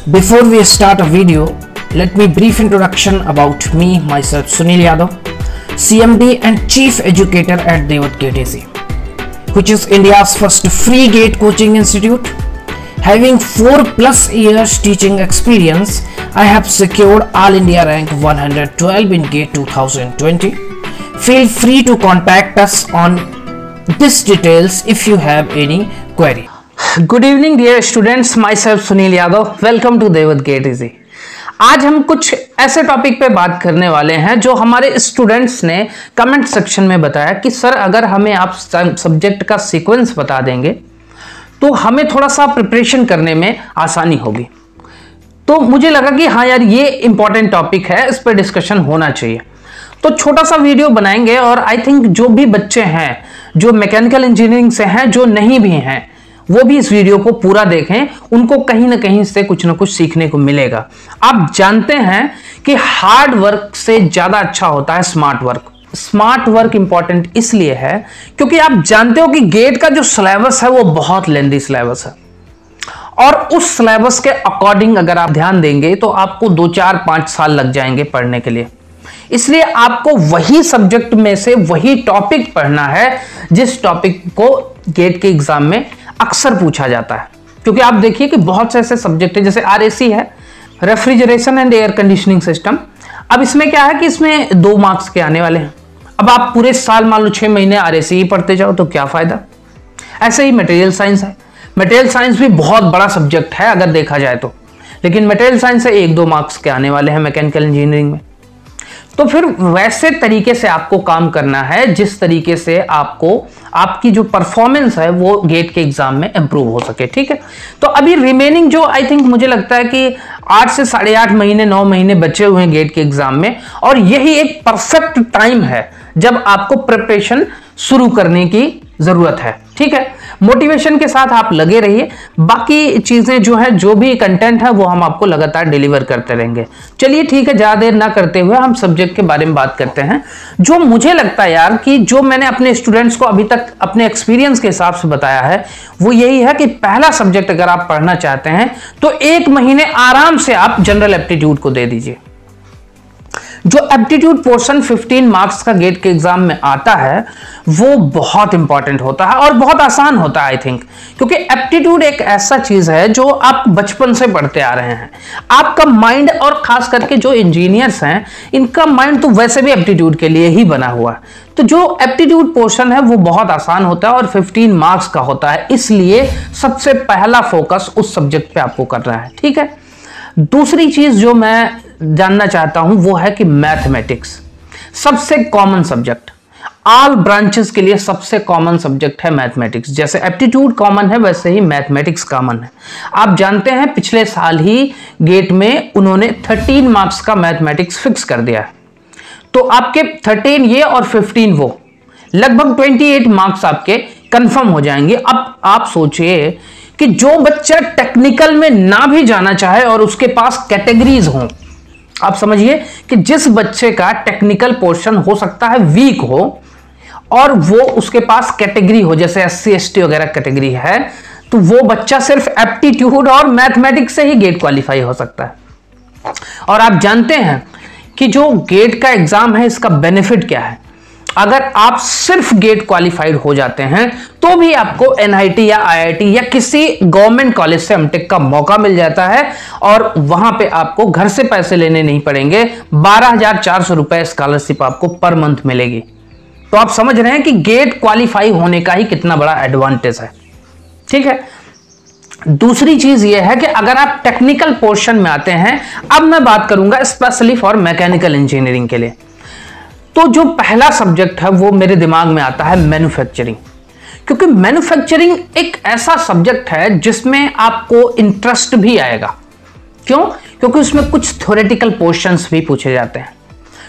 Before we start a video, let me brief introduction about me, myself Sunil Yadav, CMD and Chief Educator at Devat KTC, which is India's first free GATE coaching institute. Having 4+ years teaching experience, I have secured All India rank 112 in GATE 2020. Feel free to contact us on these details if you have any query. Good evening dear students, myself Sunil Yadav, welcome to देवत KTC। आज हम कुछ ऐसे topic पे बात करने वाले हैं जो हमारे स्टूडेंट्स ने कमेंट सेक्शन में बताया कि सर अगर हमें आप सब्जेक्ट का सीक्वेंस बता देंगे तो हमें थोड़ा सा प्रिपरेशन करने में आसानी होगी। तो मुझे लगा कि हाँ यार, ये इंपॉर्टेंट टॉपिक है, इस पर डिस्कशन होना चाहिए। तो छोटा सा वीडियो बनाएंगे और आई थिंक जो भी बच्चे हैं जो मैकेनिकल इंजीनियरिंग से हैं, जो नहीं भी हैं, वो भी इस वीडियो को पूरा देखें, उनको कहीं ना कहीं से कुछ ना कुछ सीखने को मिलेगा। आप जानते हैं कि हार्ड वर्क से ज्यादा अच्छा होता है smart work. Smart work important इसलिए है क्योंकि आप जानते हो कि गेट का जो सिलेबस है वो बहुत लेंथी सिलेबस है और उस सिलेबस के अकॉर्डिंग अगर आप ध्यान देंगे तो आपको 2, 4, 5 साल लग जाएंगे पढ़ने के लिए। इसलिए आपको वही सब्जेक्ट में से वही टॉपिक पढ़ना है जिस टॉपिक को गेट के एग्जाम में अक्सर पूछा जाता है। क्योंकि आप देखिए कि बहुत से ऐसे सब्जेक्ट है, जैसे RAC है, refrigeration and air conditioning system. अब इसमें क्या है कि इसमें 2 मार्क्स के आने वाले हैं। अब आप पूरे साल मान लो 6 महीने RAC ही पढ़ते जाओ तो क्या फायदा। ऐसे ही मटेरियल साइंस है, मटेरियल साइंस भी बहुत बड़ा सब्जेक्ट है अगर देखा जाए तो, लेकिन मटेरियल साइंस से 1-2 मार्क्स के आने वाले हैं मैकेनिकल इंजीनियरिंग में। तो फिर वैसे तरीके से आपको काम करना है जिस तरीके से आपको आपकी जो परफॉर्मेंस है वो गेट के एग्जाम में इंप्रूव हो सके। ठीक है, तो अभी रिमेनिंग जो आई थिंक मुझे लगता है कि 8 से 8.5 महीने 9 महीने बचे हुए हैं गेट के एग्जाम में, और यही एक परफेक्ट टाइम है जब आपको प्रिपरेशन शुरू करने की जरूरत है। ठीक है, मोटिवेशन के साथ आप लगे रहिए, बाकी चीजें जो है, जो भी कंटेंट है वो हम आपको लगातार डिलीवर करते रहेंगे। चलिए ठीक है, ज्यादा देर ना करते हुए हम सब्जेक्ट के बारे में बात करते हैं। जो मुझे लगता है यार कि जो मैंने अपने स्टूडेंट्स को अभी तक अपने एक्सपीरियंस के हिसाब से बताया है वो यही है कि पहला सब्जेक्ट अगर आप पढ़ना चाहते हैं तो 1 महीने आराम से आप जनरल एप्टीट्यूड को दे दीजिए। जो एप्टीट्यूड पोर्शन 15 मार्क्स का गेट के एग्जाम में आता है वो बहुत इंपॉर्टेंट होता है और बहुत आसान होता है आई थिंक, क्योंकि एप्टीट्यूड एक ऐसा चीज है जो आप बचपन से पढ़ते आ रहे हैं। आपका माइंड, और खास करके जो इंजीनियर्स हैं, इनका माइंड तो वैसे भी एप्टीट्यूड के लिए ही बना हुआ है। तो जो एप्टीट्यूड पोर्शन है वो बहुत आसान होता है और 15 मार्क्स का होता है, इसलिए सबसे पहला फोकस उस सब्जेक्ट पे आपको करना है। ठीक है, दूसरी चीज जो मैं जानना चाहता हूं वो है कि मैथमेटिक्स सबसे कॉमन सब्जेक्ट, ऑल ब्रांचेस के लिए सबसे कॉमन सब्जेक्ट है मैथमेटिक्स। जैसे एप्टीट्यूड कॉमन है वैसे ही मैथमेटिक्स कॉमन है। आप जानते हैं पिछले साल ही गेट में उन्होंने 13 मार्क्स का मैथमेटिक्स फिक्स कर दिया है, तो आपके 13 ये और 15 वो, लगभग 28 मार्क्स आपके कंफर्म हो जाएंगे। अब आप सोचिए कि जो बच्चा टेक्निकल में ना भी जाना चाहे और उसके पास कैटेगरीज हों, आप समझिए कि जिस बच्चे का टेक्निकल पोर्शन हो सकता है वीक हो और वो उसके पास कैटेगरी हो, जैसे SC ST वगैरह कैटेगरी है, तो वो बच्चा सिर्फ एप्टीट्यूड और मैथमेटिक्स से ही गेट क्वालिफाई हो सकता है। और आप जानते हैं कि जो गेट का एग्जाम है इसका बेनिफिट क्या है। अगर आप सिर्फ गेट क्वालिफाइड हो जाते हैं तो भी आपको NIT या IIT या किसी गवर्नमेंट कॉलेज से एमटेक का मौका मिल जाता है और वहां पे आपको घर से पैसे लेने नहीं पड़ेंगे। 12,400 रुपए स्कॉलरशिप आपको पर मंथ मिलेगी। तो आप समझ रहे हैं कि गेट क्वालिफाई होने का ही कितना बड़ा एडवांटेज है। ठीक है, दूसरी चीज यह है कि अगर आप टेक्निकल पोर्शन में आते हैं, अब मैं बात करूंगा स्पेशली फॉर मैकेनिकल इंजीनियरिंग के लिए, तो जो पहला सब्जेक्ट है वो मेरे दिमाग में आता है मैन्युफैक्चरिंग। क्योंकि मैन्युफैक्चरिंग एक ऐसा सब्जेक्ट है जिसमें आपको इंटरेस्ट भी आएगा। क्यों? क्योंकि उसमें कुछ थ्योरेटिकल पोर्शंस भी पूछे जाते हैं।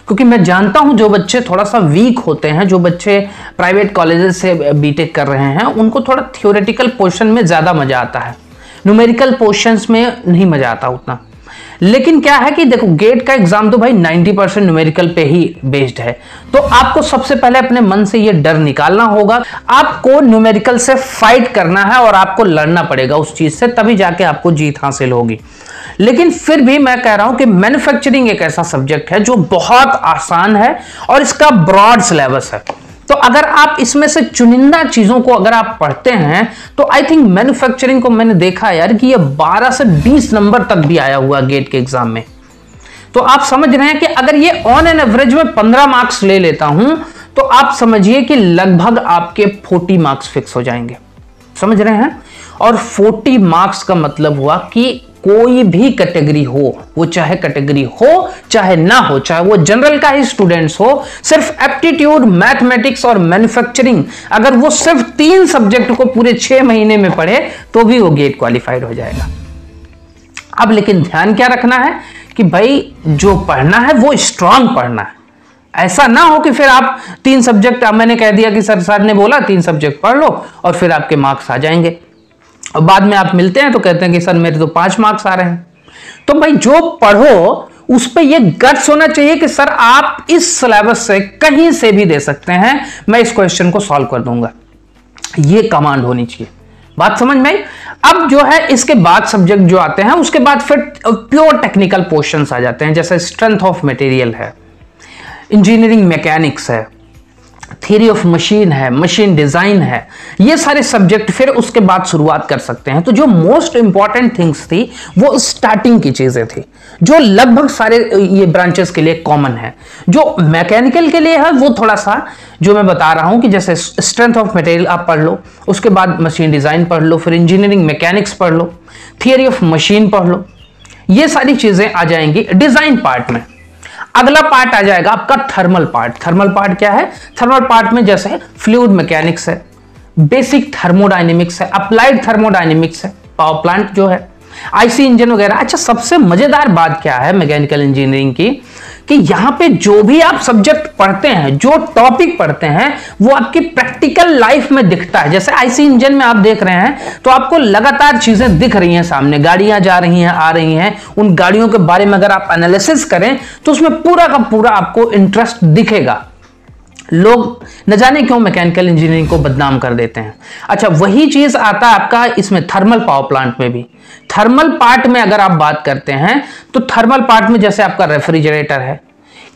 क्योंकि मैं जानता हूं जो बच्चे थोड़ा सा वीक होते हैं, जो बच्चे प्राइवेट कॉलेजेस से बीटेक कर रहे हैं, उनको थोड़ा थ्योरेटिकल पोर्शन में ज्यादा मजा आता है, न्यूमेरिकल पोर्शंस में नहीं मजा आता उतना। लेकिन क्या है कि देखो, गेट का एग्जाम तो भाई 90% न्यूमेरिकल पे ही बेस्ड है, तो आपको सबसे पहले अपने मन से ये डर निकालना होगा। आपको न्यूमेरिकल से फाइट करना है और आपको लड़ना पड़ेगा उस चीज से, तभी जाके आपको जीत हासिल होगी। लेकिन फिर भी मैं कह रहा हूं कि मैन्युफैक्चरिंग एक ऐसा सब्जेक्ट है जो बहुत आसान है और इसका ब्रॉड सिलेबस है। तो अगर आप इसमें से चुनिंदा चीजों को अगर आप पढ़ते हैं तो आई थिंक मैन्युफैक्चरिंग को मैंने देखा यार कि ये 12 से 20 नंबर तक भी आया हुआ गेट के एग्जाम में। तो आप समझ रहे हैं कि अगर ये ऑन एन एवरेज में 15 मार्क्स ले लेता हूं तो आप समझिए कि लगभग आपके 40 मार्क्स फिक्स हो जाएंगे। समझ रहे हैं? और 40 मार्क्स का मतलब हुआ कि कोई भी कैटेगरी हो, वो चाहे कैटेगरी हो चाहे ना हो, चाहे वो जनरल का ही स्टूडेंट्स हो, सिर्फ एप्टीट्यूड, मैथमेटिक्स और मैन्युफैक्चरिंग अगर वो सिर्फ 3 सब्जेक्ट को पूरे 6 महीने में पढ़े तो भी वो गेट क्वालिफाइड हो जाएगा। अब लेकिन ध्यान क्या रखना है कि भाई जो पढ़ना है वो स्ट्रांग पढ़ना है। ऐसा ना हो कि फिर आप 3 सब्जेक्ट, मैंने कह दिया कि सर ने बोला 3 सब्जेक्ट पढ़ लो और फिर आपके मार्क्स आ जाएंगे और बाद में आप मिलते हैं तो कहते हैं कि सर मेरे तो 5 मार्क्स आ रहे हैं। तो भाई जो पढ़ो उस पे ये गट्स होना चाहिए कि सर आप इस सिलेबस से कहीं से भी दे सकते हैं, मैं इस क्वेश्चन को सॉल्व कर दूंगा, ये कमांड होनी चाहिए। बात समझ में आई? अब जो है इसके बाद सब्जेक्ट जो आते हैं उसके बाद फिर प्योर टेक्निकल पोर्शंस आ जाते हैं, जैसे स्ट्रेंथ ऑफ मटेरियल है, इंजीनियरिंग मैकेनिक्स है, थ्योरी ऑफ मशीन है, मशीन डिजाइन है, ये सारे सब्जेक्ट फिर उसके बाद शुरुआत कर सकते हैं। तो जो मोस्ट इंपॉर्टेंट थिंग्स थी वो स्टार्टिंग की चीजें थी जो लगभग सारे ये ब्रांचेस के लिए कॉमन है। जो मैकेनिकल के लिए है वो थोड़ा सा जो मैं बता रहा हूं कि जैसे स्ट्रेंथ ऑफ मटेरियल आप पढ़ लो, उसके बाद मशीन डिजाइन पढ़ लो, फिर इंजीनियरिंग मैकेनिक्स पढ़ लो, थियरी ऑफ मशीन पढ़ लो, ये सारी चीजें आ जाएंगी डिजाइन पार्ट में। अगला पार्ट आ जाएगा आपका थर्मल पार्ट। थर्मल पार्ट क्या है? थर्मल पार्ट में जैसे फ्लूइड मैकेनिक्स है, बेसिक थर्मोडायनेमिक्स है, अप्लाइड थर्मोडायनेमिक्स है, पावर प्लांट जो है, आईसी इंजन वगैरह। अच्छा, सबसे मजेदार बात क्या है मैकेनिकल इंजीनियरिंग की कि यहां पे जो भी आप सब्जेक्ट पढ़ते हैं, जो टॉपिक पढ़ते हैं, वो आपकी प्रैक्टिकल लाइफ में दिखता है। जैसे आईसी इंजन में आप देख रहे हैं तो आपको लगातार चीजें दिख रही हैं सामने, गाड़ियां जा रही हैं, आ रही हैं, उन गाड़ियों के बारे में अगर आप एनालिसिस करें तो उसमें पूरा का पूरा आपको इंटरेस्ट दिखेगा। लोग न जाने क्यों मैकेनिकल इंजीनियरिंग को बदनाम कर देते हैं। अच्छा, वही चीज आता है आपका इसमें थर्मल पावर प्लांट में भी। थर्मल पार्ट में अगर आप बात करते हैं तो थर्मल पार्ट में जैसे आपका रेफ्रिजरेटर है,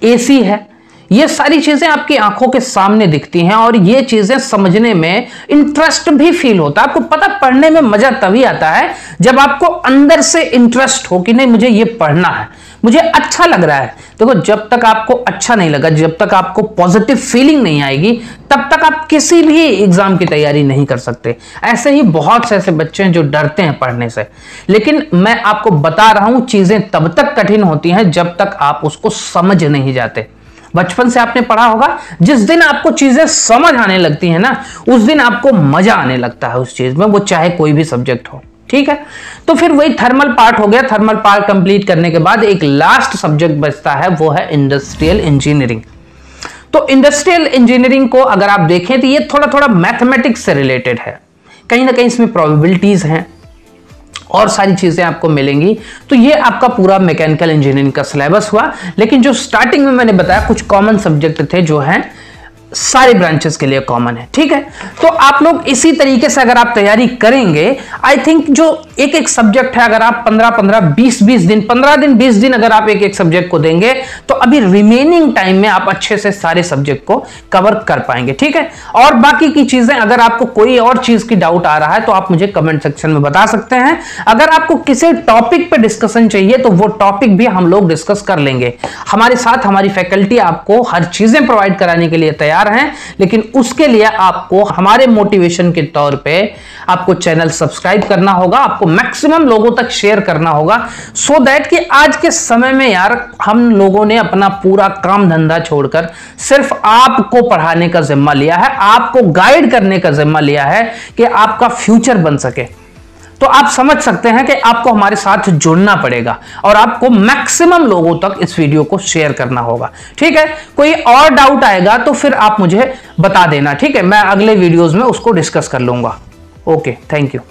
एसी है, ये सारी चीजें आपकी आंखों के सामने दिखती हैं और ये चीजें समझने में इंटरेस्ट भी फील होता है। आपको पता, पढ़ने में मजा तभी आता है जब आपको अंदर से इंटरेस्ट हो कि नहीं मुझे ये पढ़ना है, मुझे अच्छा लग रहा है। देखो, जब तक आपको अच्छा नहीं लगा, जब तक आपको पॉजिटिव फीलिंग नहीं आएगी, तब तक आप किसी भी एग्जाम की तैयारी नहीं कर सकते। ऐसे ही बहुत से ऐसे बच्चे हैं जो डरते हैं पढ़ने से, लेकिन मैं आपको बता रहा हूं चीजें तब तक कठिन होती हैं जब तक आप उसको समझ नहीं जाते। बचपन से आपने पढ़ा होगा, जिस दिन आपको चीजें समझ आने लगती हैं ना, उस दिन आपको मजा आने लगता है उस चीज में, वो चाहे कोई भी सब्जेक्ट हो। ठीक है, तो फिर वही थर्मल पार्ट हो गया। थर्मल पार्ट कंप्लीट करने के बाद एक लास्ट सब्जेक्ट बचता है, वो है इंडस्ट्रियल इंजीनियरिंग। तो इंडस्ट्रियल इंजीनियरिंग को अगर आप देखें तो ये थोड़ा थोड़ा मैथमेटिक्स से रिलेटेड है, कहीं ना कहीं इसमें प्रोबेबिलिटीज हैं और सारी चीजें आपको मिलेंगी। तो ये आपका पूरा मैकेनिकल इंजीनियरिंग का सिलेबस हुआ। लेकिन जो स्टार्टिंग में मैंने बताया कुछ कॉमन सब्जेक्ट थे जो हैं सारे ब्रांचेस के लिए कॉमन है। ठीक है, तो आप लोग इसी तरीके से अगर आप तैयारी करेंगे, आई थिंक जो एक एक सब्जेक्ट है, अगर आप 15 20 दिन 15 दिन 20 दिन अगर आप एक एक सब्जेक्ट को देंगे तो अभी रिमेनिंग टाइम में आप अच्छे से सारे सब्जेक्ट को कवर कर पाएंगे। ठीक है, और बाकी की चीजें अगर आपको कोई और चीज की डाउट आ रहा है तो आप मुझे कमेंट सेक्शन में बता सकते हैं। अगर आपको किसी टॉपिक पे डिस्कशन चाहिए तो वो टॉपिक भी हम लोग डिस्कस कर लेंगे। हमारे साथ हमारी फैकल्टी आपको हर चीजें प्रोवाइड कराने के लिए तैयार हैं, लेकिन उसके लिए आपको हमारे मोटिवेशन के तौर पे आपको चैनल सब्सक्राइब करना होगा, आपको मैक्सिमम लोगों तक शेयर करना होगा, सो दैट कि आज के समय में यार हम लोगों ने अपना पूरा काम धंधा छोड़कर सिर्फ आपको पढ़ाने का जिम्मा लिया है, आपको गाइड करने का जिम्मा लिया है कि आपका फ्यूचर बन सके। तो आप समझ सकते हैं कि आपको हमारे साथ जुड़ना पड़ेगा और आपको मैक्सिमम लोगों तक इस वीडियो को शेयर करना होगा। ठीक है, कोई और डाउट आएगा तो फिर आप मुझे बता देना। ठीक है, मैं अगले वीडियोस में उसको डिस्कस कर लूंगा। Okay, thank you.